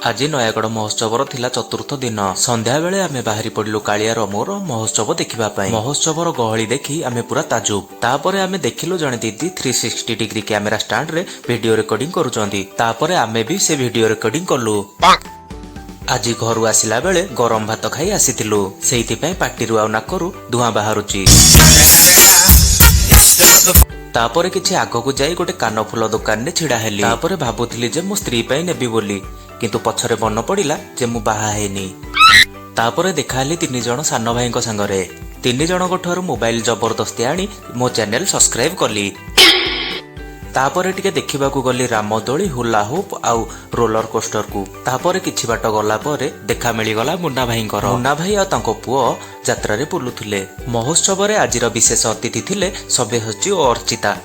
आज नयागढ़ महोत्सवर थिला चतुर्थ दिन संध्या बेले आमे बाहरी पड़िलु कालियार मोर महोत्सव देखिबा पई। महोत्सवर गहली देखि आमे पूरा ताजुब। तापरे आमे देखिलु जणे दीदी 360 डिग्री कैमेरा स्टैंड रे वीडियो रिकॉर्डिंग करूचंदी। तापरे आमे भी से वीडियो रिकॉर्डिंग कलु। आज घर आसिला बेले गरम भात खाई आसीथिलु, सेइथि पई पाटिरु आ नाकरु धुआं बाहरुची। तापरे किछि आगकु जाई गोटे कानफुल दुकान ने छिड़ा हेली। तापरे भाबुथिली जे मो स्त्री पई नेबी बोली, किंतु पछरे मन पड़िला जे मु बाहा हेनी। तापरे देखाली 3 जण सान भाई संगरे। 3 जण ठुर मोबाइल जबरदस्ती आनी मो चैनल सब्सक्राइब कली। तापरे टिके देखिबाकू गली रामदोली, हुला हुप आउ रोलर कोस्टर को। तापरे किछि बाट गला परे देखा मिली गला मुन्ना भाईंकर। मुन्ना भाई आ तांको पुओ यात्रा रे बुलुथिले। महोत्सव रे आजिर विशेष अतिथि थिले सब्यसाची और अर्चिता।